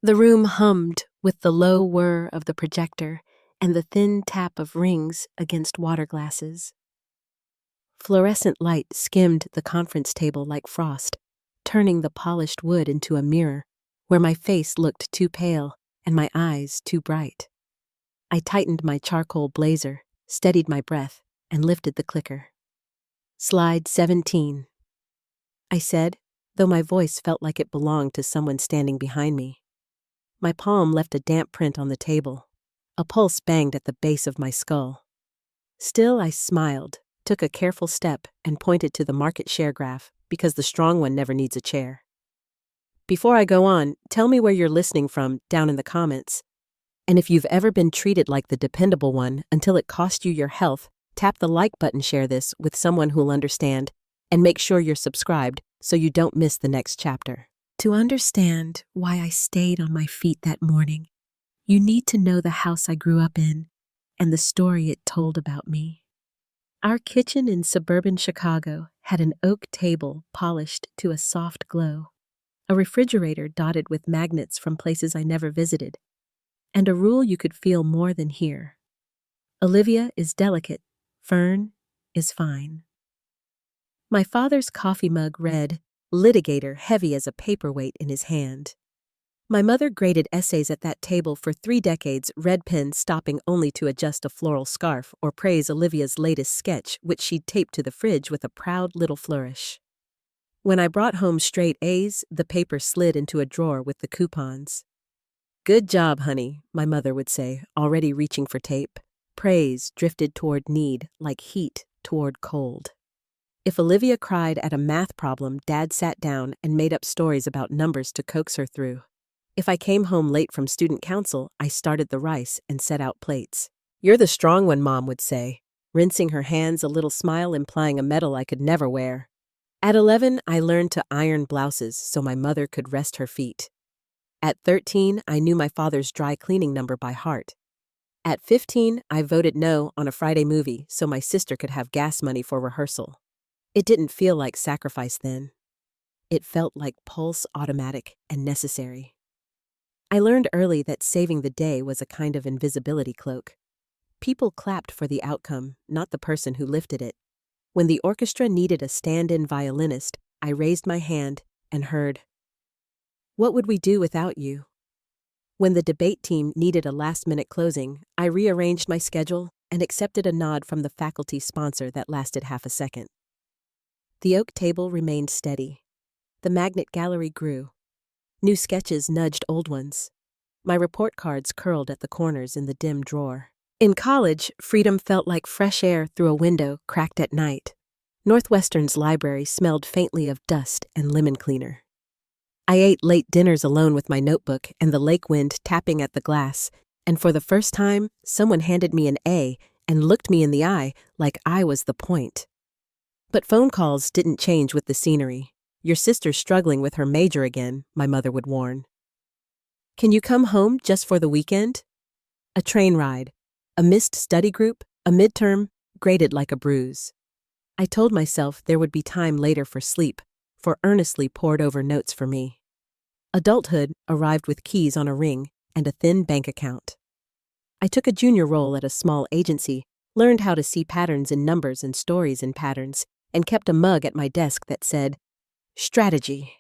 The room hummed with the low whir of the projector and the thin tap of rings against water glasses. Fluorescent light skimmed the conference table like frost, turning the polished wood into a mirror where my face looked too pale and my eyes too bright. I tightened my charcoal blazer, steadied my breath, and lifted the clicker. Slide 17, I said, though my voice felt like it belonged to someone standing behind me. My palm left a damp print on the table. A pulse banged at the base of my skull. Still, I smiled, took a careful step, and pointed to the market share graph, because the strong one never needs a chair. Before I go on, tell me where you're listening from down in the comments. And if you've ever been treated like the dependable one until it cost you your health, tap the like button, share this with someone who'll understand, and make sure you're subscribed so you don't miss the next chapter. To understand why I stayed on my feet that morning, you need to know the house I grew up in and the story it told about me. Our kitchen in suburban Chicago had an oak table polished to a soft glow, a refrigerator dotted with magnets from places I never visited, and a rule you could feel more than hear. Olivia is delicate, Fern is fine. My father's coffee mug read, "Litigator," heavy as a paperweight in his hand. My mother graded essays at that table for 3 decades, red pen stopping only to adjust a floral scarf or praise Olivia's latest sketch, which she'd taped to the fridge with a proud little flourish. When I brought home straight A's, the paper slid into a drawer with the coupons. "Good job, honey," my mother would say, already reaching for tape. Praise drifted toward need like heat toward cold. If Olivia cried at a math problem, Dad sat down and made up stories about numbers to coax her through. If I came home late from student council, I started the rice and set out plates. "You're the strong one," Mom would say, rinsing her hands, a little smile implying a medal I could never wear. At 11, I learned to iron blouses so my mother could rest her feet. At 13, I knew my father's dry cleaning number by heart. At 15, I voted no on a Friday movie so my sister could have gas money for rehearsal. It didn't feel like sacrifice then. It felt like pulse automatic and necessary. I learned early that saving the day was a kind of invisibility cloak. People clapped for the outcome, not the person who lifted it. When the orchestra needed a stand-in violinist, I raised my hand and heard, "What would we do without you?" When the debate team needed a last-minute closing, I rearranged my schedule and accepted a nod from the faculty sponsor that lasted half a second. The oak table remained steady. The magnet gallery grew. New sketches nudged old ones. My report cards curled at the corners in the dim drawer. In college, freedom felt like fresh air through a window cracked at night. Northwestern's library smelled faintly of dust and lemon cleaner. I ate late dinners alone with my notebook and the lake wind tapping at the glass, and for the first time, someone handed me an A and looked me in the eye like I was the point. But phone calls didn't change with the scenery. "Your sister's struggling with her major again," my mother would warn. "Can you come home just for the weekend?" A train ride, a missed study group, a midterm, graded like a bruise. I told myself there would be time later for sleep, for earnestly pored over notes for me. Adulthood arrived with keys on a ring and a thin bank account. I took a junior role at a small agency, learned how to see patterns in numbers and stories in patterns, and kept a mug at my desk that said, "Strategy."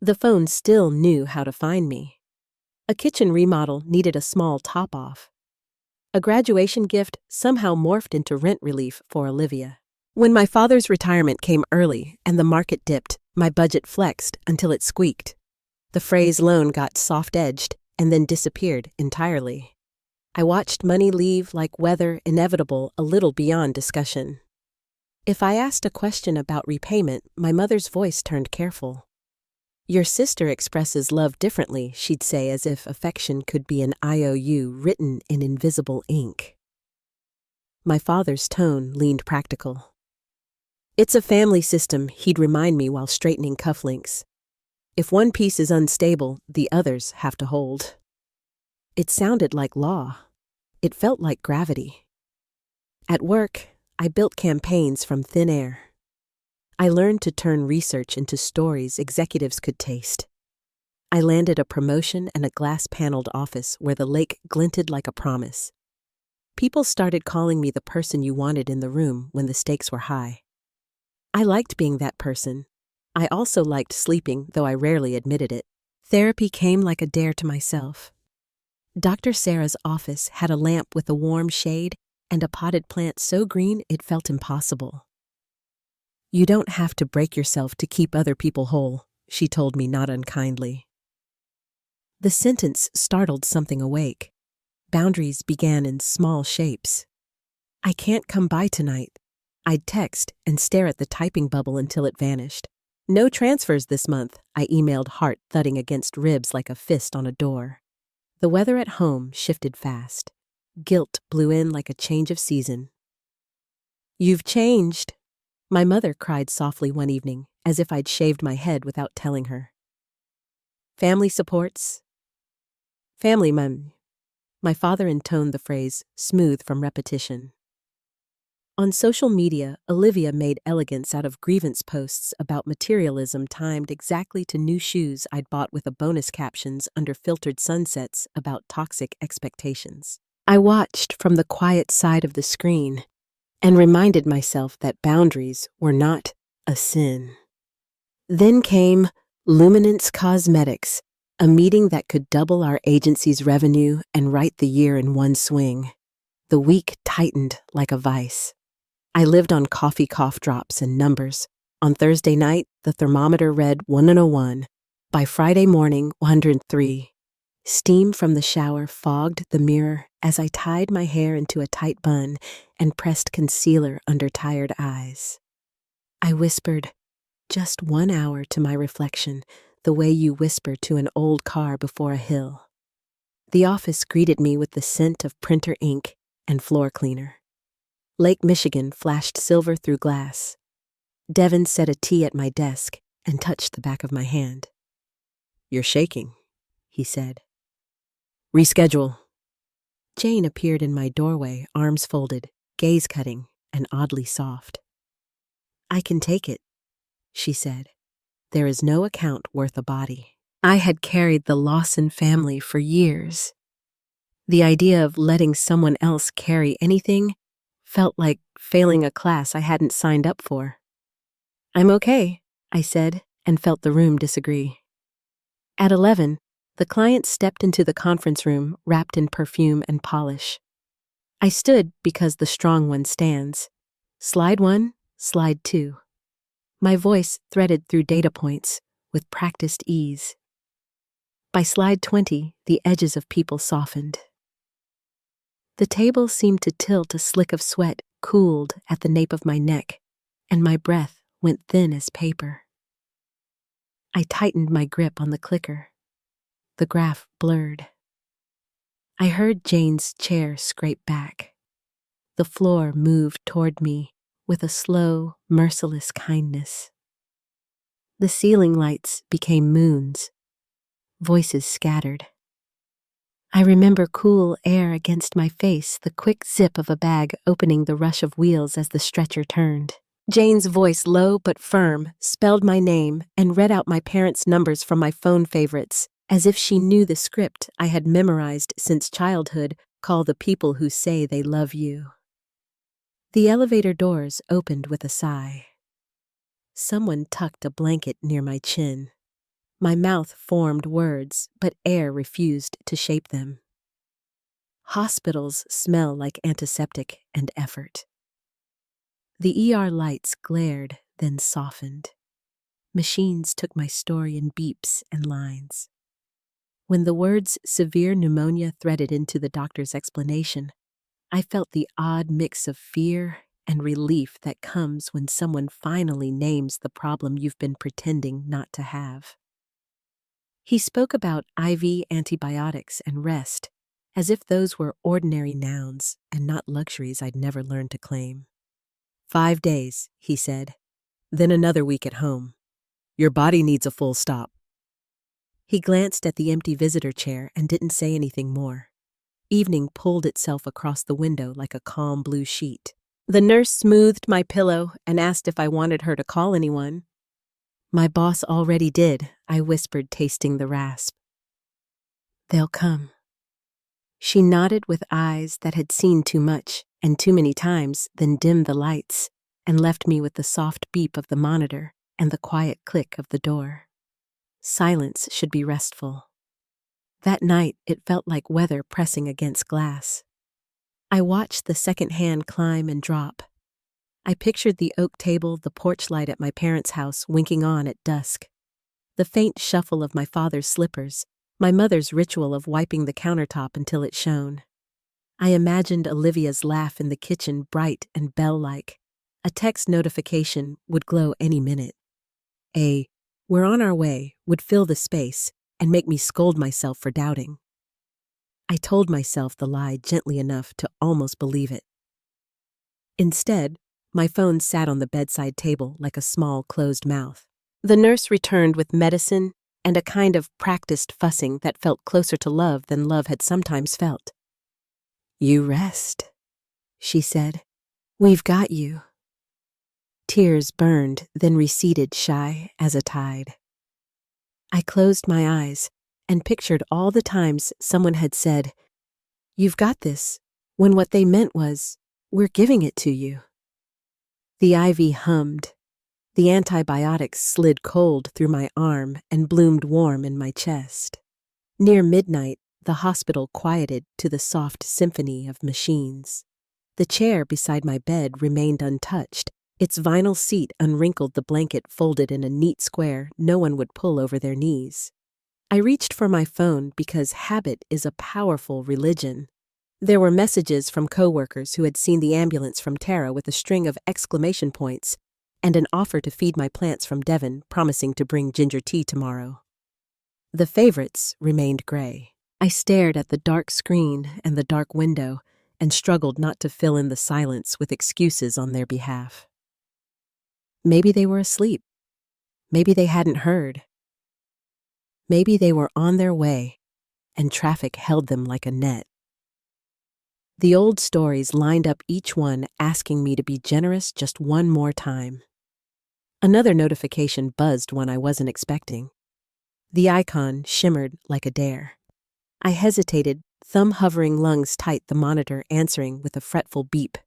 The phone still knew how to find me. A kitchen remodel needed a small top-off. A graduation gift somehow morphed into rent relief for Olivia. When my father's retirement came early and the market dipped, my budget flexed until it squeaked. The phrase loan got soft-edged and then disappeared entirely. I watched money leave like weather, inevitable, a little beyond discussion. If I asked a question about repayment, my mother's voice turned careful. "Your sister expresses love differently," she'd say, as if affection could be an IOU written in invisible ink. My father's tone leaned practical. "It's a family system," he'd remind me while straightening cufflinks. "If one piece is unstable, the others have to hold." It sounded like law. It felt like gravity. At work, I built campaigns from thin air. I learned to turn research into stories executives could taste. I landed a promotion and a glass-paneled office where the lake glinted like a promise. People started calling me the person you wanted in the room when the stakes were high. I liked being that person. I also liked sleeping, though I rarely admitted it. Therapy came like a dare to myself. Dr. Sarah's office had a lamp with a warm shade and a potted plant so green it felt impossible. "You don't have to break yourself to keep other people whole," she told me not unkindly. The sentence startled something awake. Boundaries began in small shapes. "I can't come by tonight." I'd text and stare at the typing bubble until it vanished. "No transfers this month," I emailed, heart thudding against ribs like a fist on a door. The weather at home shifted fast. Guilt blew in like a change of season. "You've changed," my mother cried softly one evening, as if I'd shaved my head without telling her. "Family supports?" "Family, mum." My father intoned the phrase, smooth from repetition. On social media, Olivia made elegance out of grievance posts about materialism timed exactly to new shoes I'd bought with a bonus captions under filtered sunsets about toxic expectations. I watched from the quiet side of the screen and reminded myself that boundaries were not a sin. Then came Luminance Cosmetics, a meeting that could double our agency's revenue and write the year in one swing. The week tightened like a vice. I lived on coffee cough drops and numbers. On Thursday night, the thermometer read 101. By Friday morning, 103. Steam from the shower fogged the mirror as I tied my hair into a tight bun and pressed concealer under tired eyes. I whispered, "Just 1 hour," to my reflection, the way you whisper to an old car before a hill. The office greeted me with the scent of printer ink and floor cleaner. Lake Michigan flashed silver through glass. Devin set a tea at my desk and touched the back of my hand. "You're shaking," he said. "Reschedule." Jane appeared in my doorway, arms folded, gaze cutting, and oddly soft. "I can take it," she said. "There is no account worth a body." I had carried the Lawson family for years. The idea of letting someone else carry anything felt like failing a class I hadn't signed up for. "I'm okay," I said, and felt the room disagree. At 11, the client stepped into the conference room wrapped in perfume and polish. I stood because the strong one stands. Slide 1, slide 2. My voice threaded through data points with practiced ease. By slide 20, the edges of people softened. The table seemed to tilt, a slick of sweat cooled at the nape of my neck, and my breath went thin as paper. I tightened my grip on the clicker. The graph blurred. I heard Jane's chair scrape back. The floor moved toward me with a slow, merciless kindness. The ceiling lights became moons. Voices scattered. I remember cool air against my face, the quick zip of a bag opening, the rush of wheels as the stretcher turned. Jane's voice, low but firm, spelled my name and read out my parents' numbers from my phone favorites, as if she knew the script I had memorized since childhood: call the people who say they love you. The elevator doors opened with a sigh. Someone tucked a blanket near my chin. My mouth formed words, but air refused to shape them. Hospitals smell like antiseptic and effort. The ER lights glared, then softened. Machines took my story in beeps and lines. When the words severe pneumonia threaded into the doctor's explanation, I felt the odd mix of fear and relief that comes when someone finally names the problem you've been pretending not to have. He spoke about IV antibiotics and rest, as if those were ordinary nouns and not luxuries I'd never learned to claim. 5 days, he said, then another week at home. Your body needs a full stop. He glanced at the empty visitor chair and didn't say anything more. Evening pulled itself across the window like a calm blue sheet. The nurse smoothed my pillow and asked if I wanted her to call anyone. My boss already did, I whispered, tasting the rasp. They'll come. She nodded with eyes that had seen too much and too many times, then dimmed the lights and left me with the soft beep of the monitor and the quiet click of the door. Silence should be restful. That night, it felt like weather pressing against glass. I watched the second hand climb and drop. I pictured the oak table, the porch light at my parents' house winking on at dusk, the faint shuffle of my father's slippers, my mother's ritual of wiping the countertop until it shone. I imagined Olivia's laugh in the kitchen, bright and bell-like. A text notification would glow any minute. "We're on our way" would fill the space and make me scold myself for doubting. I told myself the lie gently enough to almost believe it. Instead, my phone sat on the bedside table like a small closed mouth. The nurse returned with medicine and a kind of practiced fussing that felt closer to love than love had sometimes felt. "You rest," she said. "We've got you." Tears burned, then receded shy as a tide. I closed my eyes and pictured all the times someone had said, "You've got this," when what they meant was, "We're giving it to you." The IV hummed. The antibiotics slid cold through my arm and bloomed warm in my chest. Near midnight, the hospital quieted to the soft symphony of machines. The chair beside my bed remained untouched. Its vinyl seat unwrinkled, the blanket folded in a neat square no one would pull over their knees. I reached for my phone because habit is a powerful religion. There were messages from coworkers who had seen the ambulance from Tara with a string of exclamation points and an offer to feed my plants from Devon, promising to bring ginger tea tomorrow. The favorites remained gray. I stared at the dark screen and the dark window and struggled not to fill in the silence with excuses on their behalf. Maybe they were asleep. Maybe they hadn't heard. Maybe they were on their way, and traffic held them like a net. The old stories lined up, each one asking me to be generous just one more time. Another notification buzzed when I wasn't expecting. The icon shimmered like a dare. I hesitated, thumb hovering, lungs tight, the monitor answering with a fretful beep.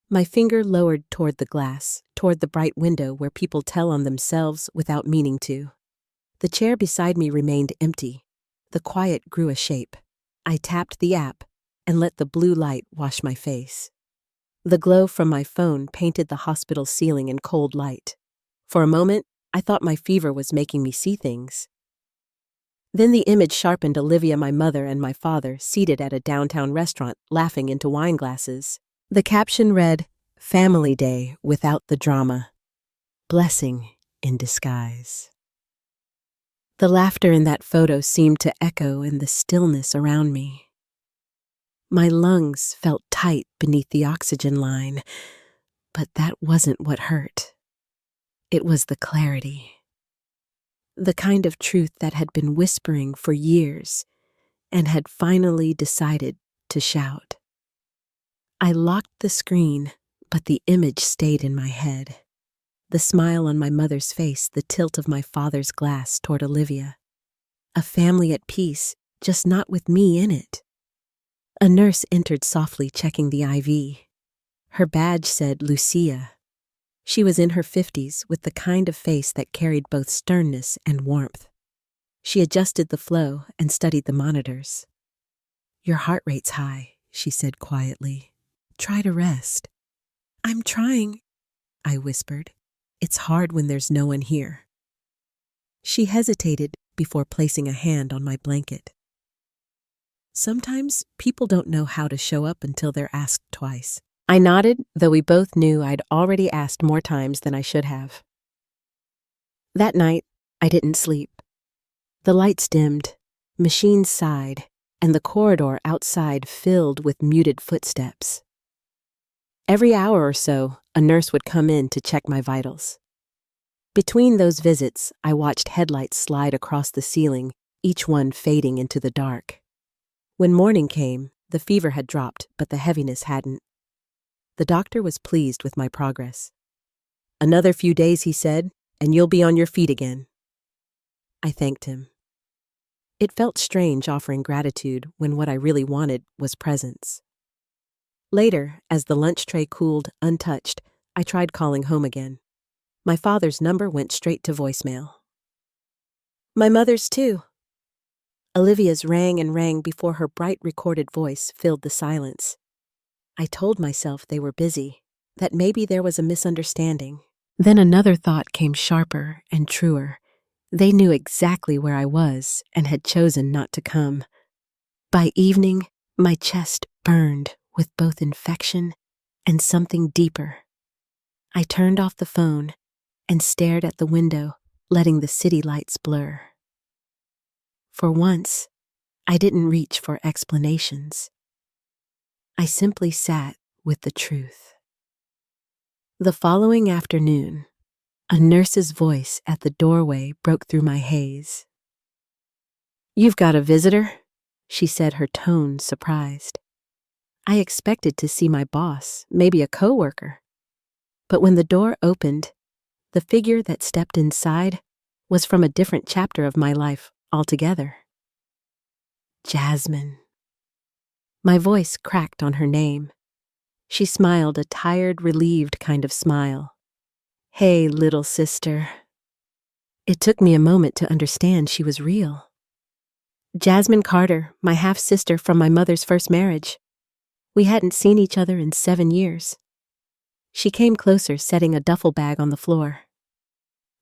My finger lowered toward the glass, toward the bright window where people tell on themselves without meaning to. The chair beside me remained empty. The quiet grew a shape. I tapped the app and let the blue light wash my face. The glow from my phone painted the hospital ceiling in cold light. For a moment, I thought my fever was making me see things. Then the image sharpened: Olivia, my mother, and my father seated at a downtown restaurant, laughing into wine glasses. The caption read, "Family Day without the drama. Blessing in disguise." The laughter in that photo seemed to echo in the stillness around me. My lungs felt tight beneath the oxygen line, but that wasn't what hurt. It was the clarity. The kind of truth that had been whispering for years and had finally decided to shout. I locked the screen, but the image stayed in my head. The smile on my mother's face, the tilt of my father's glass toward Olivia. A family at peace, just not with me in it. A nurse entered softly, checking the IV. Her badge said Lucia. She was in her 50s, with the kind of face that carried both sternness and warmth. She adjusted the flow and studied the monitors. "Your heart rate's high," she said quietly. "Try to rest." "I'm trying," I whispered. "It's hard when there's no one here." She hesitated before placing a hand on my blanket. Sometimes people don't know how to show up until they're asked twice. I nodded, though we both knew I'd already asked more times than I should have. That night, I didn't sleep. The lights dimmed, machines sighed, and the corridor outside filled with muted footsteps. Every hour or so, a nurse would come in to check my vitals. Between those visits, I watched headlights slide across the ceiling, each one fading into the dark. When morning came, the fever had dropped, but the heaviness hadn't. The doctor was pleased with my progress. "Another few days," he said, and you'll be on your feet again." I thanked him. It felt strange offering gratitude when what I really wanted was presence. Later, as the lunch tray cooled untouched, I tried calling home again. My father's number went straight to voicemail. My mother's too. Olivia's rang and rang before her bright recorded voice filled the silence. I told myself they were busy, that maybe there was a misunderstanding. Then another thought came sharper and truer. They knew exactly where I was and had chosen not to come. By evening, my chest burned with both infection and something deeper. I turned off the phone and stared at the window, letting the city lights blur. For once, I didn't reach for explanations. I simply sat with the truth. The following afternoon, a nurse's voice at the doorway broke through my haze. "You've got a visitor?" she said, her tone surprised. I expected to see my boss, maybe a coworker. But when the door opened, the figure that stepped inside was from a different chapter of my life altogether. Jasmine. My voice cracked on her name. She smiled a tired, relieved kind of smile. "Hey, little sister." It took me a moment to understand she was real. Jasmine Carter, my half-sister from my mother's first marriage. We hadn't seen each other in 7 years. She came closer, setting a duffel bag on the floor.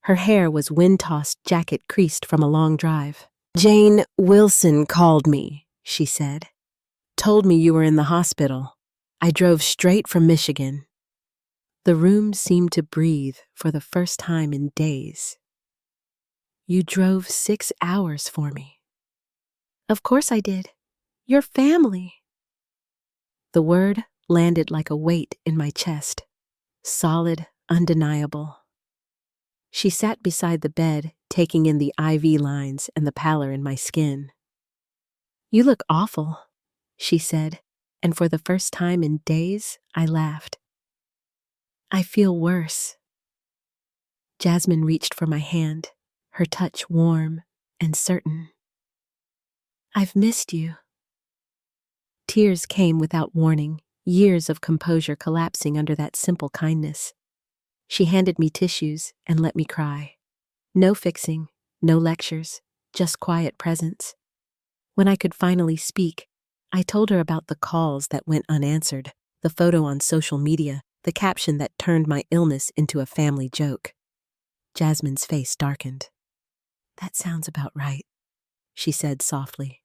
Her hair was wind-tossed, jacket creased from a long drive. "Jane Wilson called me," she said. "Told me you were in the hospital. I drove straight from Michigan." The room seemed to breathe for the first time in days. "You drove 6 hours for me." "Of course I did. Your family." The word landed like a weight in my chest, solid, undeniable. She sat beside the bed, taking in the IV lines and the pallor in my skin. "You look awful," she said, and for the first time in days, I laughed. "I feel worse." Jasmine reached for my hand, her touch warm and certain. "I've missed you." Tears came without warning, years of composure collapsing under that simple kindness. She handed me tissues and let me cry. No fixing, no lectures, just quiet presence. When I could finally speak, I told her about the calls that went unanswered, the photo on social media, the caption that turned my illness into a family joke. Jasmine's face darkened. "That sounds about right," she said softly.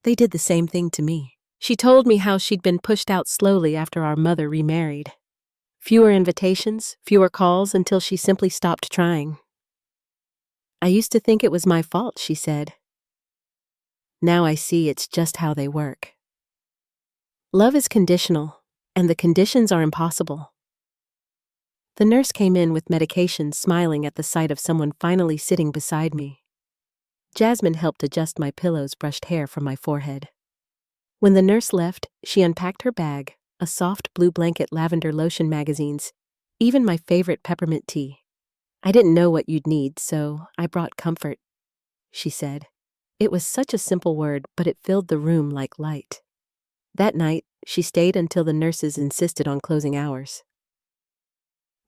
"They did the same thing to me." She told me how she'd been pushed out slowly after our mother remarried. Fewer invitations, fewer calls, until she simply stopped trying. "I used to think it was my fault," she said. "Now I see it's just how they work. Love is conditional, and the conditions are impossible." The nurse came in with medication, smiling at the sight of someone finally sitting beside me. Jasmine helped adjust my pillow's brushed hair from my forehead. When the nurse left, she unpacked her bag, a soft blue blanket, lavender lotion, magazines, even my favorite peppermint tea. "I didn't know what you'd need, so I brought comfort," she said. It was such a simple word, but it filled the room like light. That night, she stayed until the nurses insisted on closing hours.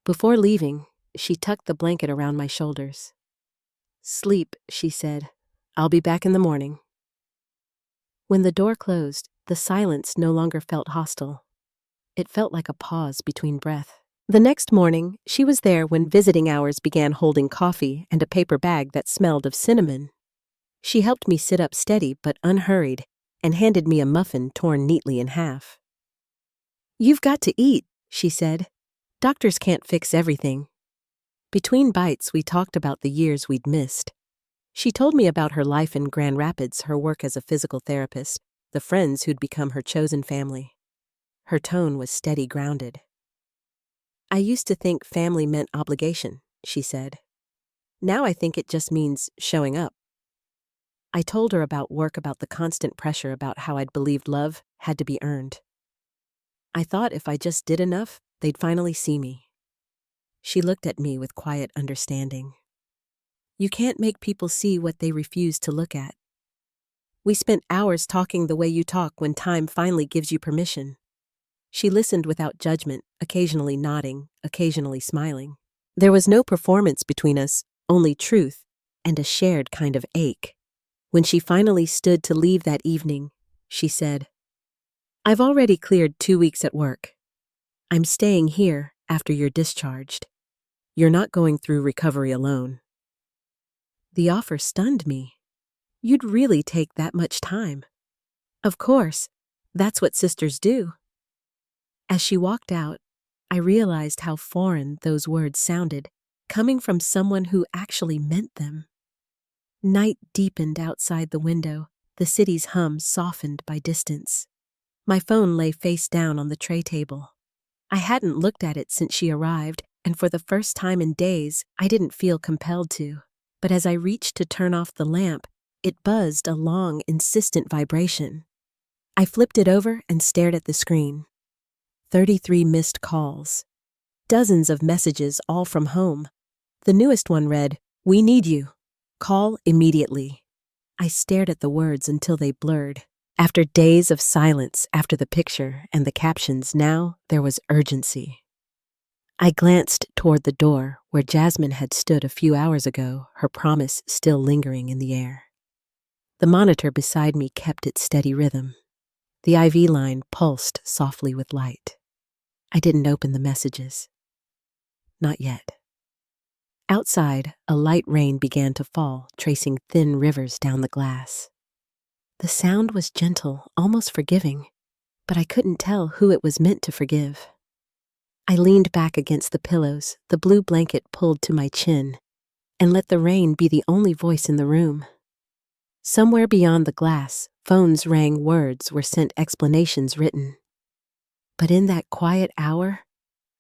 Before leaving, she tucked the blanket around my shoulders. "Sleep," she said. "I'll be back in the morning." When the door closed, the silence no longer felt hostile. It felt like a pause between breath. The next morning, she was there when visiting hours began, holding coffee and a paper bag that smelled of cinnamon. She helped me sit up steady but unhurried and handed me a muffin torn neatly in half. "You've got to eat," she said. "Doctors can't fix everything." Between bites, we talked about the years we'd missed. She told me about her life in Grand Rapids, her work as a physical therapist, the friends who'd become her chosen family. Her tone was steady, grounded. "I used to think family meant obligation," she said. "Now I think it just means showing up." I told her about work, about the constant pressure, about how I'd believed love had to be earned. I thought if I just did enough, they'd finally see me. She looked at me with quiet understanding. You can't make people see what they refuse to look at. We spent hours talking the way you talk when time finally gives you permission. She listened without judgment, occasionally nodding, occasionally smiling. There was no performance between us, only truth, and a shared kind of ache. When she finally stood to leave that evening, she said, "I've already cleared 2 weeks at work. I'm staying here after you're discharged. You're not going through recovery alone." The offer stunned me. You'd really take that much time? Of course, that's what sisters do. As she walked out, I realized how foreign those words sounded, coming from someone who actually meant them. Night deepened outside the window, the city's hum softened by distance. My phone lay face down on the tray table. I hadn't looked at it since she arrived, and for the first time in days, I didn't feel compelled to. But as I reached to turn off the lamp, it buzzed a long, insistent vibration. I flipped it over and stared at the screen. 33 missed calls. Dozens of messages, all from home. The newest one read, "We need you. Call immediately." I stared at the words until they blurred. After days of silence after the picture and the captions, now there was urgency. I glanced toward the door where Jasmine had stood a few hours ago, her promise still lingering in the air. The monitor beside me kept its steady rhythm. The IV line pulsed softly with light. I didn't open the messages. Not yet. Outside, a light rain began to fall, tracing thin rivers down the glass. The sound was gentle, almost forgiving, but I couldn't tell who it was meant to forgive. I leaned back against the pillows, the blue blanket pulled to my chin, and let the rain be the only voice in the room. Somewhere beyond the glass, phones rang, words were sent, explanations written. But in that quiet hour,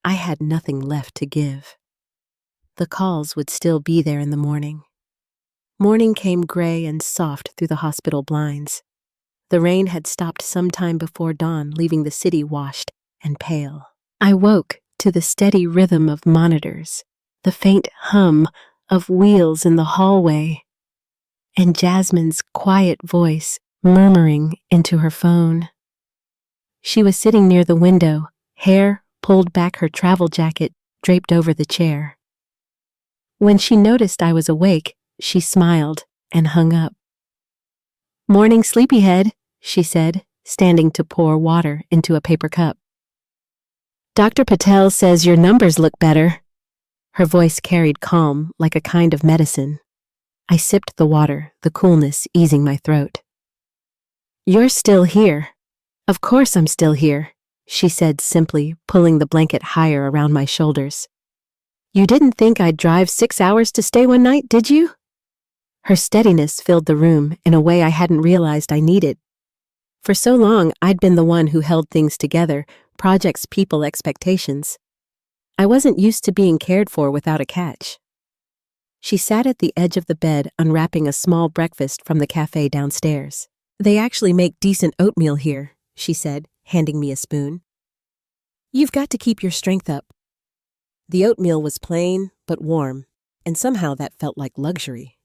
I had nothing left to give. The calls would still be there in the morning. Morning came gray and soft through the hospital blinds. The rain had stopped some time before dawn, leaving the city washed and pale. I woke to the steady rhythm of monitors, the faint hum of wheels in the hallway, and Jasmine's quiet voice murmuring into her phone. She was sitting near the window, hair pulled back, her travel jacket draped over the chair. When she noticed I was awake, she smiled and hung up. "Morning, sleepyhead," she said, standing to pour water into a paper cup. "Dr. Patel says your numbers look better." Her voice carried calm like a kind of medicine. I sipped the water, the coolness easing my throat. "You're still here." "Of course I'm still here," she said simply, pulling the blanket higher around my shoulders. "You didn't think I'd drive 6 hours to stay one night, did you?" Her steadiness filled the room in a way I hadn't realized I needed. For so long, I'd been the one who held things together, projects, people, expectations. I wasn't used to being cared for without a catch. She sat at the edge of the bed, unwrapping a small breakfast from the cafe downstairs. "They actually make decent oatmeal here," she said, handing me a spoon. "You've got to keep your strength up." The oatmeal was plain but warm, and somehow that felt like luxury.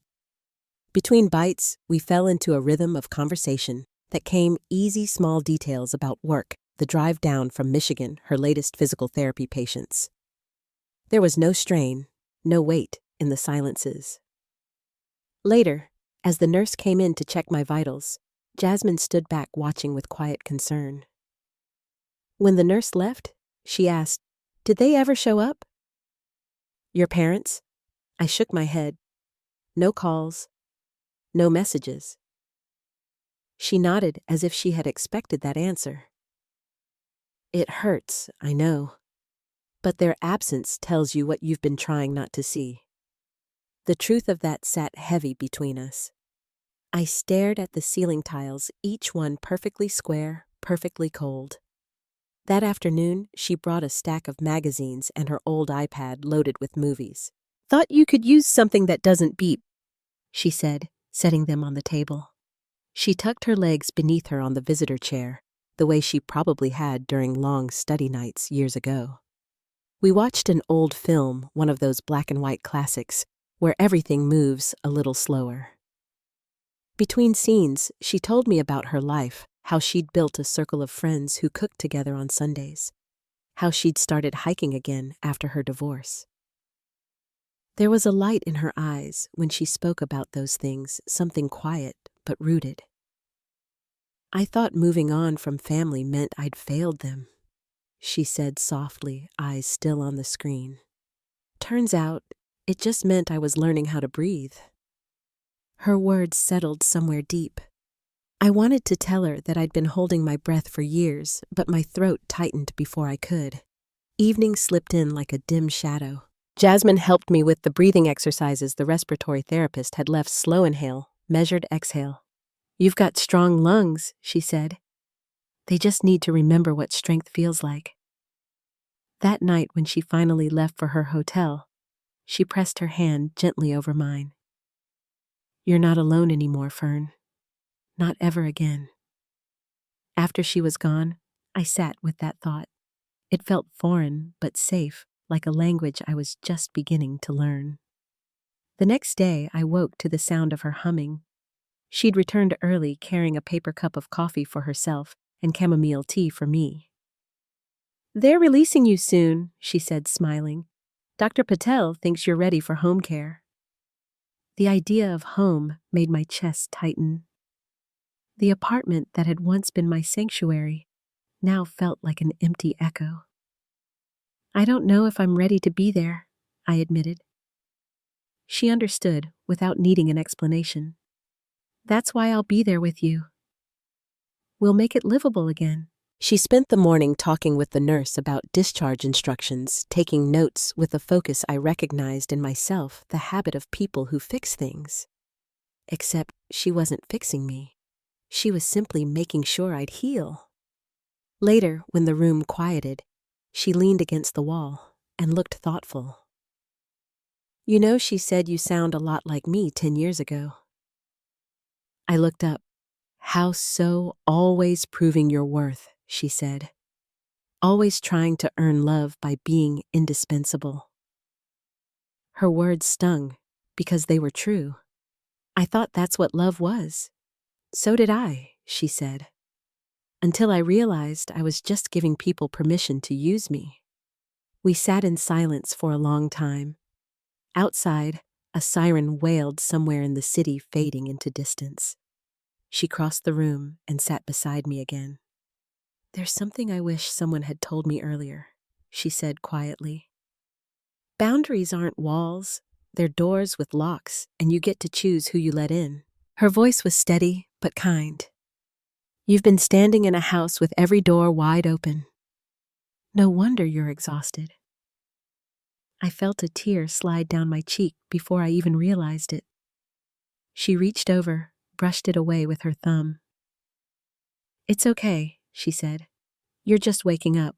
Between bites, we fell into a rhythm of conversation that came easy, small details about work, the drive down from Michigan, her latest physical therapy patients. There was no strain, no weight in the silences. Later, as the nurse came in to check my vitals, Jasmine stood back watching with quiet concern. When the nurse left, she asked, "Did they ever show up?" "Your parents?" I shook my head. "No calls. No messages." She nodded as if she had expected that answer. "It hurts, I know. But their absence tells you what you've been trying not to see." The truth of that sat heavy between us. I stared at the ceiling tiles, each one perfectly square, perfectly cold. That afternoon, she brought a stack of magazines and her old iPad loaded with movies. "Thought you could use something that doesn't beep," she said, setting them on the table. She tucked her legs beneath her on the visitor chair, the way she probably had during long study nights years ago. We watched an old film, one of those black and white classics, where everything moves a little slower. Between scenes, she told me about her life, how she'd built a circle of friends who cooked together on Sundays, how she'd started hiking again after her divorce. There was a light in her eyes when she spoke about those things, something quiet but rooted. I thought moving on from family meant I'd failed them, she said softly, eyes still on the screen. Turns out, it just meant I was learning how to breathe. Her words settled somewhere deep. I wanted to tell her that I'd been holding my breath for years, but my throat tightened before I could. Evening slipped in like a dim shadow. Jasmine helped me with the breathing exercises the respiratory therapist had left. Slow inhale, measured exhale. You've got strong lungs, she said. They just need to remember what strength feels like. That night when she finally left for her hotel, she pressed her hand gently over mine. You're not alone anymore, Fern. Not ever again. After she was gone, I sat with that thought. It felt foreign but safe, like a language I was just beginning to learn. The next day, I woke to the sound of her humming. She'd returned early, carrying a paper cup of coffee for herself and chamomile tea for me. They're releasing you soon, she said, smiling. Dr. Patel thinks you're ready for home care. The idea of home made my chest tighten. The apartment that had once been my sanctuary now felt like an empty echo. I don't know if I'm ready to be there, I admitted. She understood without needing an explanation. That's why I'll be there with you. We'll make it livable again. She spent the morning talking with the nurse about discharge instructions, taking notes with a focus I recognized in myself, the habit of people who fix things. Except she wasn't fixing me. She was simply making sure I'd heal. Later, when the room quieted, she leaned against the wall and looked thoughtful. You know, she said you sound a lot like me 10 years ago. I looked up. How so? Always proving your worth, she said. Always trying to earn love by being indispensable. Her words stung because they were true. I thought that's what love was. So did I, she said. Until I realized I was just giving people permission to use me. We sat in silence for a long time. Outside, a siren wailed somewhere in the city, fading into distance. She crossed the room and sat beside me again. There's something I wish someone had told me earlier, she said quietly. Boundaries aren't walls, they're doors with locks, and you get to choose who you let in. Her voice was steady but kind. You've been standing in a house with every door wide open. No wonder you're exhausted. I felt a tear slide down my cheek before I even realized it. She reached over, brushed it away with her thumb. It's okay, she said. You're just waking up.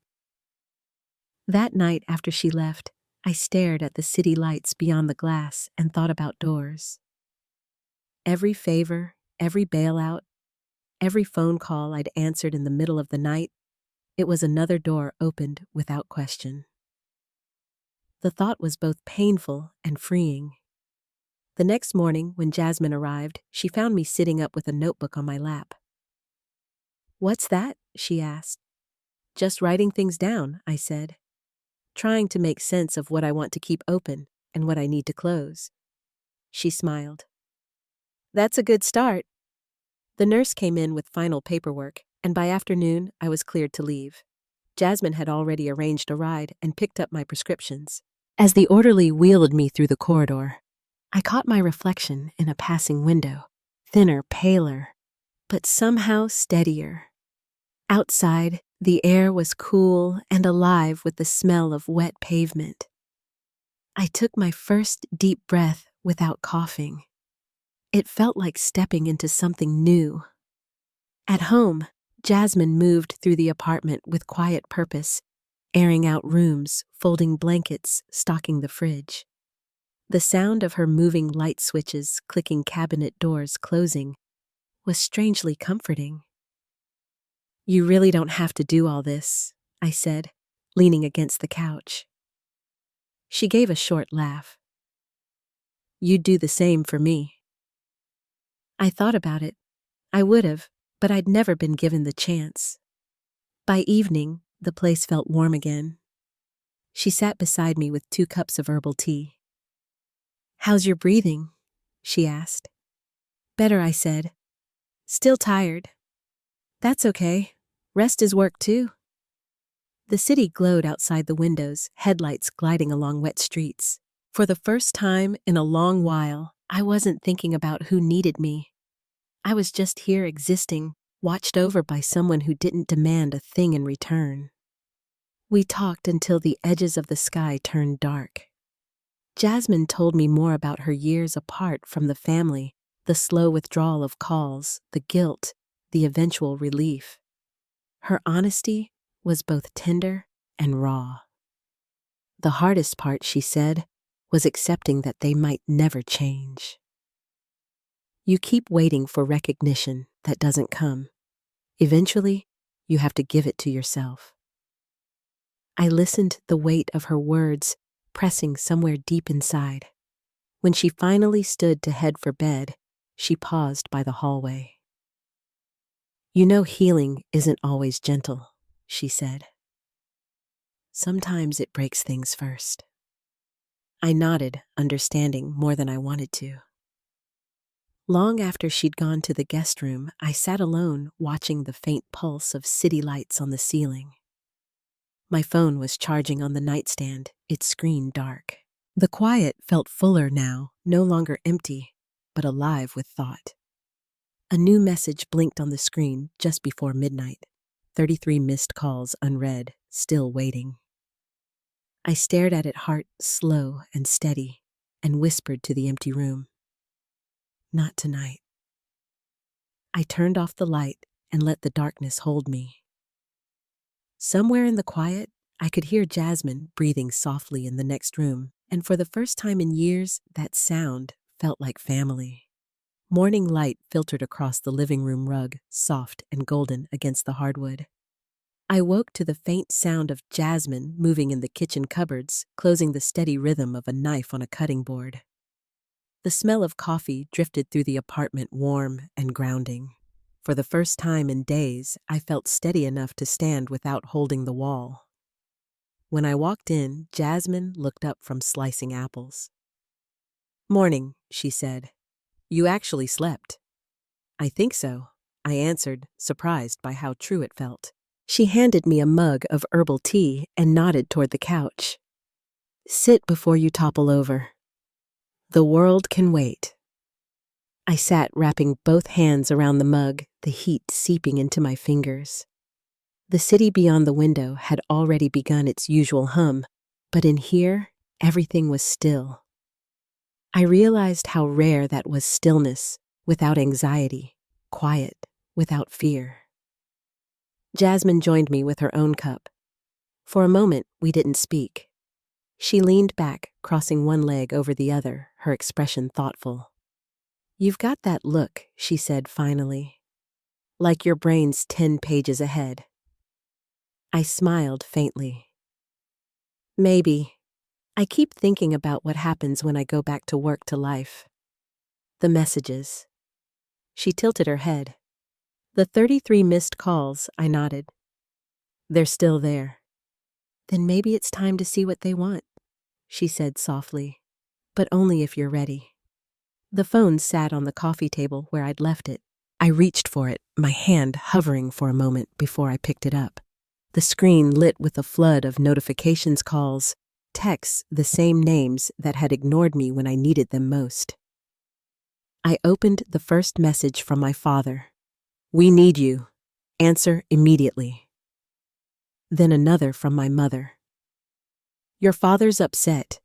That night after she left, I stared at the city lights beyond the glass and thought about doors. Every favor, every bailout, every phone call I'd answered in the middle of the night, it was another door opened without question. The thought was both painful and freeing. The next morning, when Jasmine arrived, she found me sitting up with a notebook on my lap. What's that? She asked. Just writing things down, I said, trying to make sense of what I want to keep open and what I need to close. She smiled. That's a good start. The nurse came in with final paperwork, and by afternoon, I was cleared to leave. Jasmine had already arranged a ride and picked up my prescriptions. As the orderly wheeled me through the corridor, I caught my reflection in a passing window, thinner, paler, but somehow steadier. Outside, the air was cool and alive with the smell of wet pavement. I took my first deep breath without coughing. It felt like stepping into something new. At home, Jasmine moved through the apartment with quiet purpose, airing out rooms, folding blankets, stocking the fridge. The sound of her moving light switches, clicking cabinet doors closing, was strangely comforting. You really don't have to do all this, I said, leaning against the couch. She gave a short laugh. You'd do the same for me. I thought about it. I would have, but I'd never been given the chance. By evening, the place felt warm again. She sat beside me with 2 cups of herbal tea. "How's your breathing?" she asked. "Better," I said. "Still tired." "That's okay. Rest is work too." The city glowed outside the windows, headlights gliding along wet streets. For the first time in a long while, I wasn't thinking about who needed me. I was just here existing, watched over by someone who didn't demand a thing in return. We talked until the edges of the sky turned dark. Jasmine told me more about her years apart from the family, the slow withdrawal of calls, the guilt, the eventual relief. Her honesty was both tender and raw. The hardest part, she said, was accepting that they might never change. You keep waiting for recognition that doesn't come. Eventually, you have to give it to yourself. I listened, the weight of her words pressing somewhere deep inside. When she finally stood to head for bed, she paused by the hallway. "You know, healing isn't always gentle," she said. "Sometimes it breaks things first." I nodded, understanding more than I wanted to. Long after she'd gone to the guest room, I sat alone watching the faint pulse of city lights on the ceiling. My phone was charging on the nightstand, its screen dark. The quiet felt fuller now, no longer empty, but alive with thought. A new message blinked on the screen just before midnight. 33 missed calls unread, still waiting. I stared at it, heart slow and steady, and whispered to the empty room, "Not tonight." I turned off the light and let the darkness hold me. Somewhere in the quiet, I could hear Jasmine breathing softly in the next room, and for the first time in years, that sound felt like family. Morning light filtered across the living room rug, soft and golden against the hardwood. I woke to the faint sound of Jasmine moving in the kitchen cupboards, closing the steady rhythm of a knife on a cutting board. The smell of coffee drifted through the apartment, warm and grounding. For the first time in days, I felt steady enough to stand without holding the wall. When I walked in, Jasmine looked up from slicing apples. "Morning," she said. "You actually slept." "I think so," I answered, surprised by how true it felt. She handed me a mug of herbal tea and nodded toward the couch. "Sit before you topple over. The world can wait." I sat, wrapping both hands around the mug, the heat seeping into my fingers. The city beyond the window had already begun its usual hum, but in here, everything was still. I realized how rare that was, stillness, without anxiety, quiet, without fear. Jasmine joined me with her own cup. For a moment, we didn't speak. She leaned back, crossing one leg over the other, her expression thoughtful. "You've got that look," she said finally. "Like your brain's 10 pages ahead." I smiled faintly. "Maybe. I keep thinking about what happens when I go back to work, to life. The messages." She tilted her head. "The 33 missed calls," I nodded. "They're still there." "Then maybe it's time to see what they want," she said softly. "But only if you're ready." The phone sat on the coffee table where I'd left it. I reached for it, my hand hovering for a moment before I picked it up. The screen lit with a flood of notifications, calls, texts, the same names that had ignored me when I needed them most. I opened the first message from my father. "We need you. Answer immediately." Then another from my mother. "Your father's upset.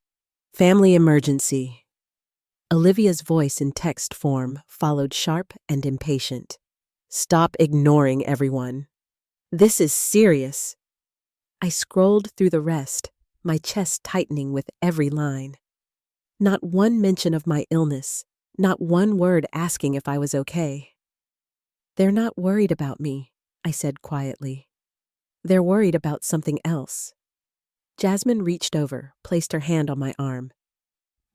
Family emergency." Olivia's voice in text form followed, sharp and impatient. "Stop ignoring everyone. This is serious." I scrolled through the rest, my chest tightening with every line. Not one mention of my illness, not one word asking if I was okay. "They're not worried about me," I said quietly. "They're worried about something else." Jasmine reached over, placed her hand on my arm.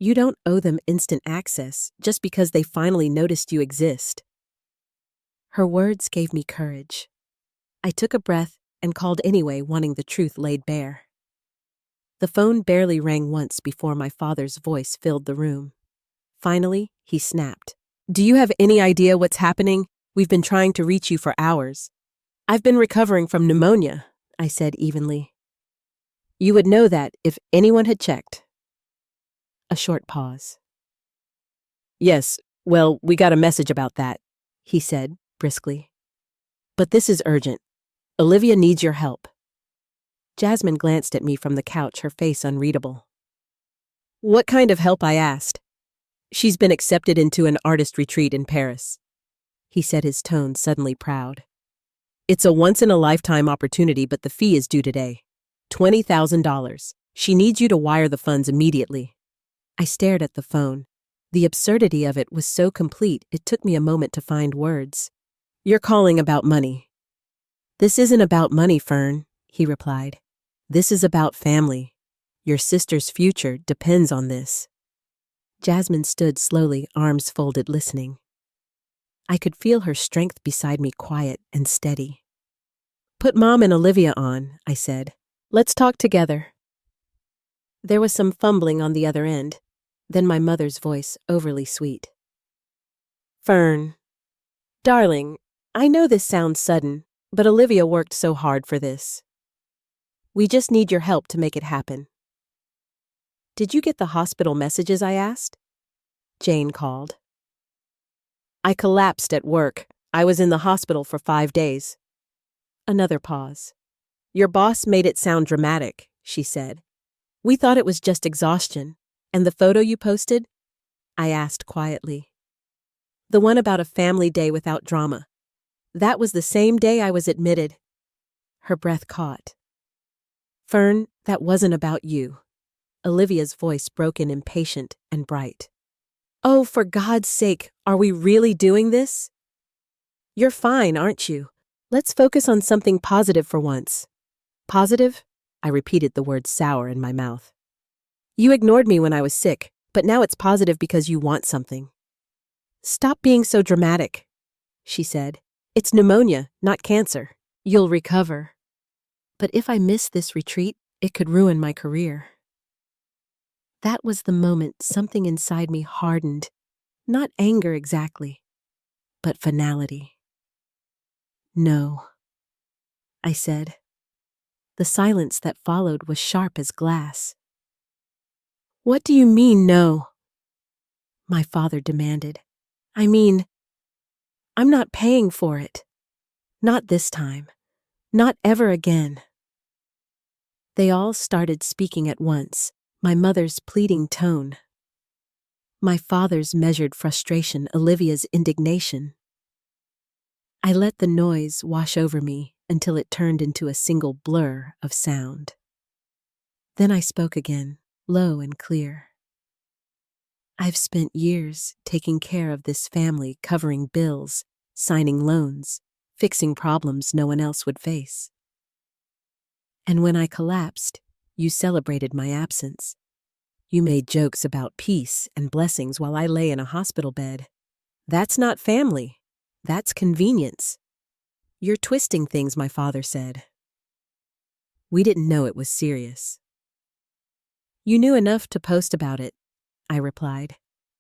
You don't owe them instant access just because they finally noticed you exist. Her words gave me courage. I took a breath and called anyway, wanting the truth laid bare. The phone barely rang once before my father's voice filled the room. Finally, he snapped. Do you have any idea what's happening? We've been trying to reach you for hours. I've been recovering from pneumonia, I said evenly. You would know that if anyone had checked. A short pause. Yes, well, we got a message about that, he said briskly. But this is urgent. Olivia needs your help. Jasmine glanced at me from the couch, her face unreadable. What kind of help? I asked. She's been accepted into an artist retreat in Paris. He said, his tone suddenly proud. It's a once-in-a-lifetime opportunity, but the fee is due today. $20,000. She needs you to wire the funds immediately. I stared at the phone. The absurdity of it was so complete, it took me a moment to find words. You're calling about money. This isn't about money, Fern, he replied. This is about family. Your sister's future depends on this. Jasmine stood slowly, arms folded, listening. I could feel her strength beside me, quiet and steady. Put Mom and Olivia on, I said. Let's talk together. There was some fumbling on the other end, then my mother's voice, overly sweet. Fern. Darling, I know this sounds sudden, but Olivia worked so hard for this. We just need your help to make it happen. Did you get the hospital messages? I asked. Jane called. I collapsed at work. I was in the hospital for 5 days. Another pause. Your boss made it sound dramatic, she said. We thought it was just exhaustion. And the photo you posted? I asked quietly. The one about a family day without drama. That was the same day I was admitted. Her breath caught. Fern, that wasn't about you. Olivia's voice broke in, impatient and bright. Oh, for God's sake, are we really doing this? You're fine, aren't you? Let's focus on something positive for once. Positive? I repeated the word sour in my mouth. You ignored me when I was sick, but now it's positive because you want something. Stop being so dramatic, she said. It's pneumonia, not cancer. You'll recover. But if I miss this retreat, it could ruin my career. That was the moment something inside me hardened, not anger exactly, but finality. No, I said. The silence that followed was sharp as glass. What do you mean, no? My father demanded. I mean, I'm not paying for it. Not this time. Not ever again. They all started speaking at once. My mother's pleading tone, my father's measured frustration, Olivia's indignation. I let the noise wash over me until it turned into a single blur of sound. Then I spoke again, low and clear. I've spent years taking care of this family, covering bills, signing loans, fixing problems no one else would face. And when I collapsed, you celebrated my absence. You made jokes about peace and blessings while I lay in a hospital bed. That's not family. That's convenience. You're twisting things, my father said. We didn't know it was serious. You knew enough to post about it, I replied.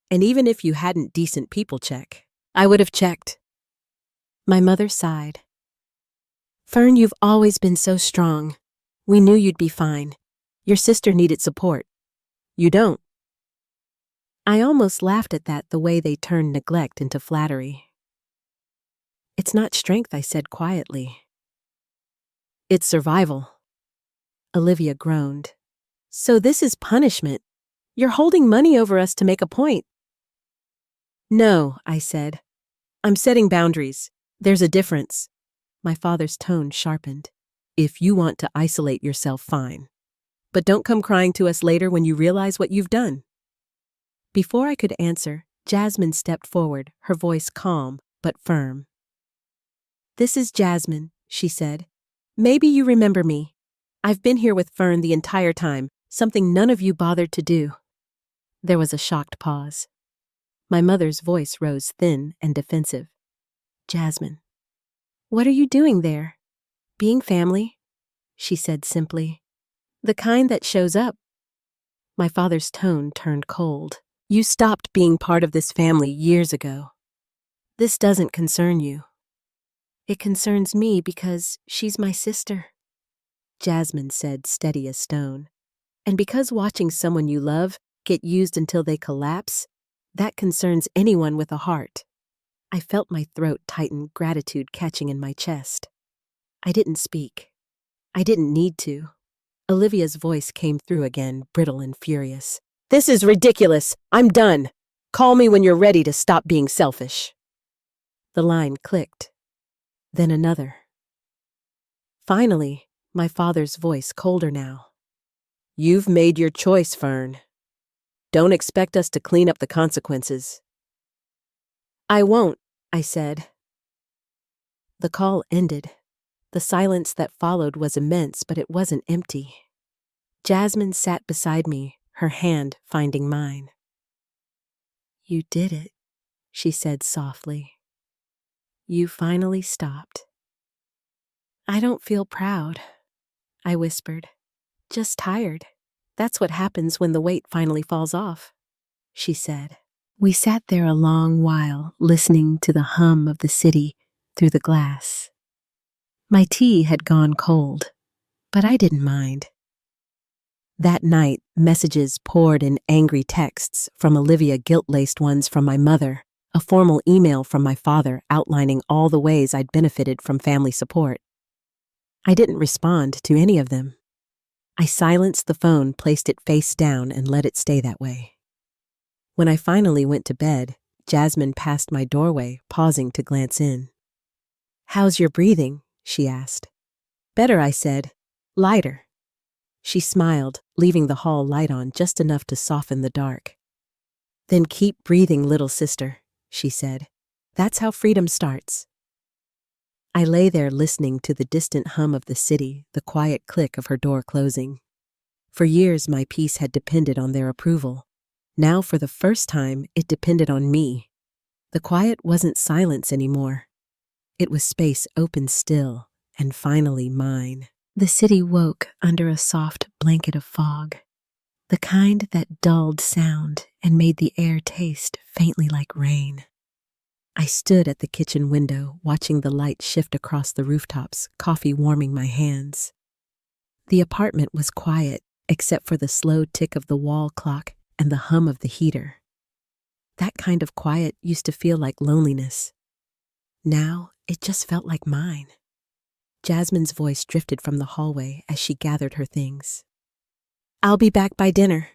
And even if you hadn't decent people check, I would have checked. My mother sighed. Fern, you've always been so strong. We knew you'd be fine. Your sister needed support. You don't. I almost laughed at that, the way they turned neglect into flattery. It's not strength, I said quietly. It's survival. Olivia groaned. So this is punishment. You're holding money over us to make a point. No, I said. I'm setting boundaries. There's a difference. My father's tone sharpened. If you want to isolate yourself, fine. But don't come crying to us later when you realize what you've done. Before I could answer, Jasmine stepped forward, her voice calm but firm. This is Jasmine, she said. Maybe you remember me. I've been here with Fern the entire time, something none of you bothered to do. There was a shocked pause. My mother's voice rose thin and defensive. Jasmine. What are you doing there? Being family? She said simply. The kind that shows up. My father's tone turned cold. You stopped being part of this family years ago. This doesn't concern you. It concerns me because she's my sister, Jasmine said, steady as stone. And because watching someone you love get used until they collapse, that concerns anyone with a heart. I felt my throat tighten, gratitude catching in my chest. I didn't speak. I didn't need to. Olivia's voice came through again, brittle and furious. This is ridiculous. I'm done. Call me when you're ready to stop being selfish. The line clicked. Then another. Finally, my father's voice colder now. You've made your choice, Fern. Don't expect us to clean up the consequences. I won't, I said. The call ended. The silence that followed was immense, but it wasn't empty. Jasmine sat beside me, her hand finding mine. You did it, she said softly. You finally stopped. I don't feel proud, I whispered. Just tired. That's what happens when the weight finally falls off, she said. We sat there a long while, listening to the hum of the city through the glass. My tea had gone cold, but I didn't mind. That night, messages poured in angry texts from Olivia, guilt-laced ones from my mother, a formal email from my father outlining all the ways I'd benefited from family support. I didn't respond to any of them. I silenced the phone, placed it face down, and let it stay that way. When I finally went to bed, Jasmine passed my doorway, pausing to glance in. How's your breathing? She asked. Better, I said. Lighter. She smiled, leaving the hall light on just enough to soften the dark. Then keep breathing, little sister, she said. That's how freedom starts. I lay there listening to the distant hum of the city, the quiet click of her door closing. For years, my peace had depended on their approval. Now, for the first time, it depended on me. The quiet wasn't silence anymore. It was space open still, and finally mine. The city woke under a soft blanket of fog, the kind that dulled sound and made the air taste faintly like rain. I stood at the kitchen window, watching the light shift across the rooftops, coffee warming my hands. The apartment was quiet, except for the slow tick of the wall clock and the hum of the heater. That kind of quiet used to feel like loneliness. Now, it just felt like mine. Jasmine's voice drifted from the hallway as she gathered her things. I'll be back by dinner,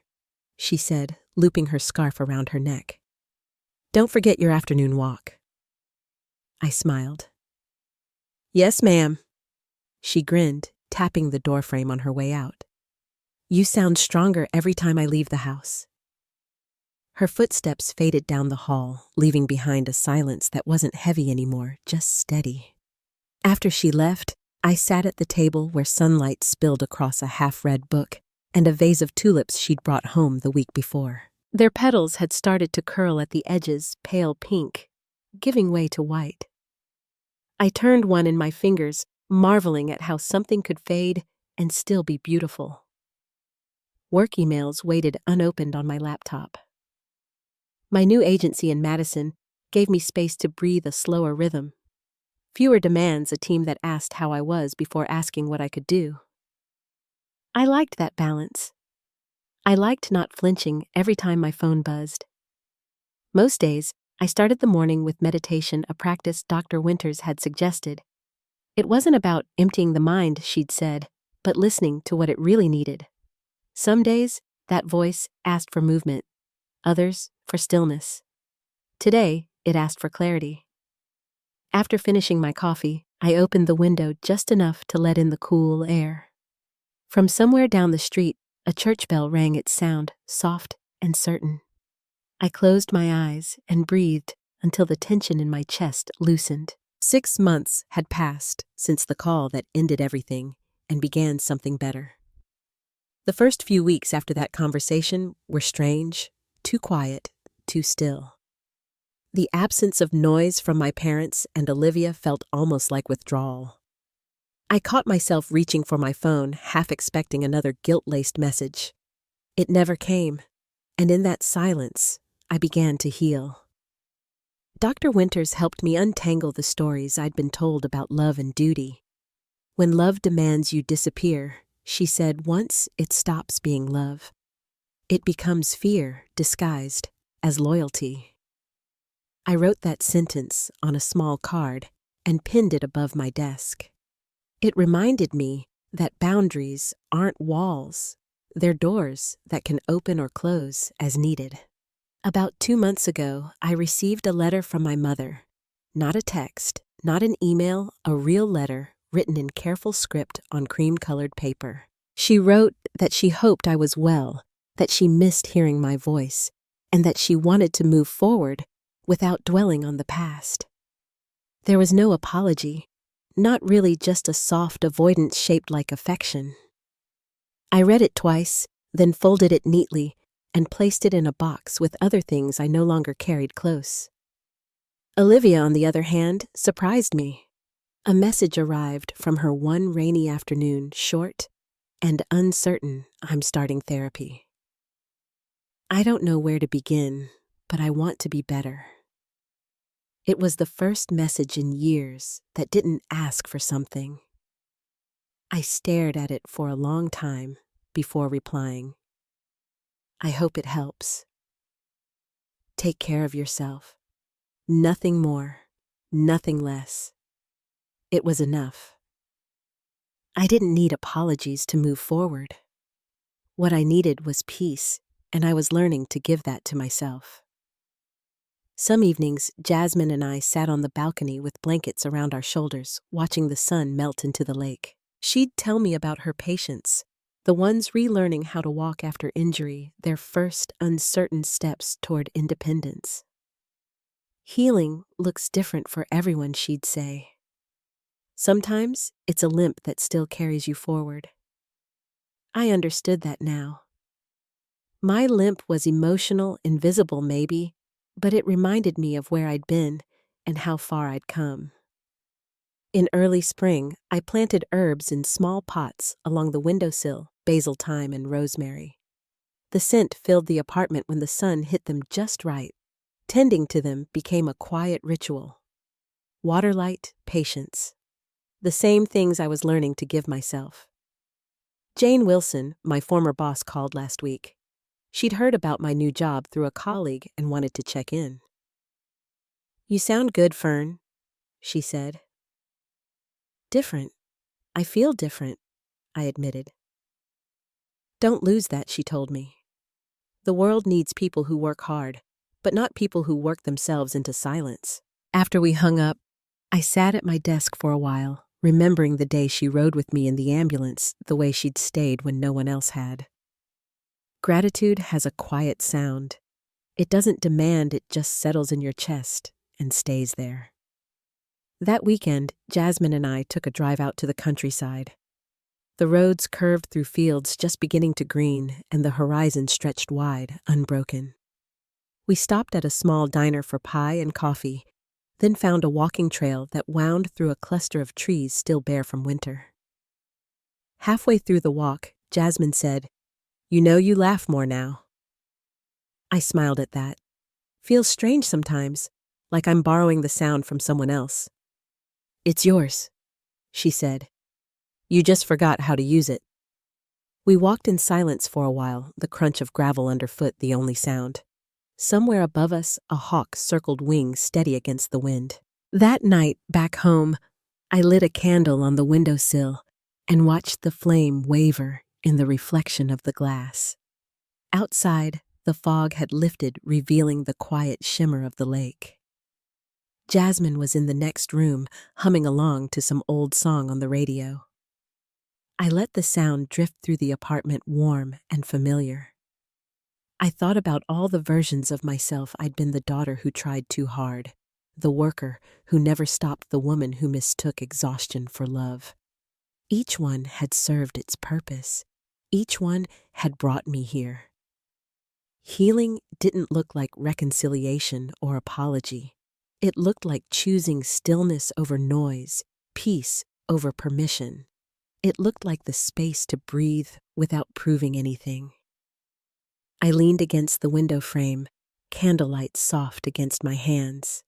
she said, looping her scarf around her neck. Don't forget your afternoon walk. I smiled. Yes, ma'am. She grinned, tapping the doorframe on her way out. You sound stronger every time I leave the house. Her footsteps faded down the hall, leaving behind a silence that wasn't heavy anymore, just steady. After she left, I sat at the table where sunlight spilled across a half-read book and a vase of tulips she'd brought home the week before. Their petals had started to curl at the edges, pale pink, giving way to white. I turned one in my fingers, marveling at how something could fade and still be beautiful. Work emails waited unopened on my laptop. My new agency in Madison gave me space to breathe a slower rhythm. Fewer demands, a team that asked how I was before asking what I could do. I liked that balance. I liked not flinching every time my phone buzzed. Most days, I started the morning with meditation, a practice Dr. Winters had suggested. It wasn't about emptying the mind, she'd said, but listening to what it really needed. Some days, that voice asked for movement. Others, for stillness. Today, it asked for clarity. After finishing my coffee, I opened the window just enough to let in the cool air. From somewhere down the street, a church bell rang its sound, soft and certain. I closed my eyes and breathed until the tension in my chest loosened. 6 months had passed since the call that ended everything and began something better. The first few weeks after that conversation were strange, too quiet, too still. The absence of noise from my parents and Olivia felt almost like withdrawal. I caught myself reaching for my phone, half expecting another guilt-laced message. It never came, and in that silence, I began to heal. Dr. Winters helped me untangle the stories I'd been told about love and duty. When love demands you disappear, she said, once it stops being love. It becomes fear disguised as loyalty. I wrote that sentence on a small card and pinned it above my desk. It reminded me that boundaries aren't walls, they're doors that can open or close as needed. About 2 months ago, I received a letter from my mother. Not a text, not an email, a real letter written in careful script on cream-colored paper. She wrote that she hoped I was well, that she missed hearing my voice, and that she wanted to move forward without dwelling on the past. There was no apology, not really, just a soft avoidance shaped like affection. I read it twice, then folded it neatly and placed it in a box with other things I no longer carried close. Olivia, on the other hand, surprised me. A message arrived from her one rainy afternoon, short and uncertain. I'm starting therapy. I don't know where to begin, but I want to be better. It was the first message in years that didn't ask for something. I stared at it for a long time before replying. I hope it helps. Take care of yourself. Nothing more, nothing less. It was enough. I didn't need apologies to move forward. What I needed was peace, and I was learning to give that to myself. Some evenings, Jasmine and I sat on the balcony with blankets around our shoulders, watching the sun melt into the lake. She'd tell me about her patients, the ones relearning how to walk after injury, their first uncertain steps toward independence. Healing looks different for everyone, she'd say. Sometimes it's a limp that still carries you forward. I understood that now. My limp was emotional, invisible maybe, but it reminded me of where I'd been and how far I'd come. In early spring, I planted herbs in small pots along the windowsill, basil, thyme, and rosemary. The scent filled the apartment when the sun hit them just right. Tending to them became a quiet ritual. Waterlight, patience. The same things I was learning to give myself. Jane Wilson, my former boss, called last week. She'd heard about my new job through a colleague and wanted to check in. "You sound good, Fern," she said. "Different. I feel different," I admitted. "Don't lose that," she told me. "The world needs people who work hard, but not people who work themselves into silence." After we hung up, I sat at my desk for a while, remembering the day she rode with me in the ambulance the way she'd stayed when no one else had. Gratitude has a quiet sound. It doesn't demand, it just settles in your chest and stays there. That weekend, Jasmine and I took a drive out to the countryside. The roads curved through fields just beginning to green, and the horizon stretched wide, unbroken. We stopped at a small diner for pie and coffee, then found a walking trail that wound through a cluster of trees still bare from winter. Halfway through the walk, Jasmine said, "You know you laugh more now." I smiled at that. Feels strange sometimes, like I'm borrowing the sound from someone else. "It's yours," she said. "You just forgot how to use it." We walked in silence for a while, the crunch of gravel underfoot the only sound. Somewhere above us, a hawk circled wings steady against the wind. That night, back home, I lit a candle on the windowsill and watched the flame waver in the reflection of the glass. Outside, the fog had lifted, revealing the quiet shimmer of the lake. Jasmine was in the next room, humming along to some old song on the radio. I let the sound drift through the apartment, warm and familiar. I thought about all the versions of myself. I'd been the daughter who tried too hard, the worker who never stopped, the woman who mistook exhaustion for love. Each one had served its purpose. Each one had brought me here. Healing didn't look like reconciliation or apology. It looked like choosing stillness over noise, peace over permission. It looked like the space to breathe without proving anything. I leaned against the window frame, candlelight soft against my hands.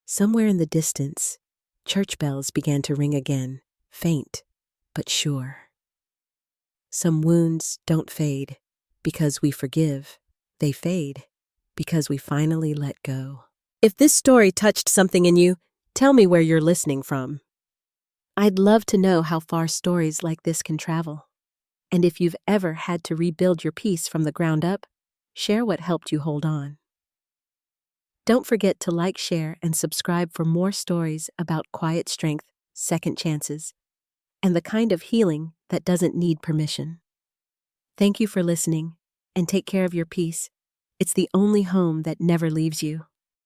Somewhere in the distance, church bells began to ring again, faint but sure. Some wounds don't fade because we forgive. They fade because we finally let go. If this story touched something in you, tell me where you're listening from. I'd love to know how far stories like this can travel. And if you've ever had to rebuild your peace from the ground up, share what helped you hold on. Don't forget to like, share, and subscribe for more stories about quiet strength, second chances, and the kind of healing that doesn't need permission. Thank you for listening, and take care of your peace. It's the only home that never leaves you.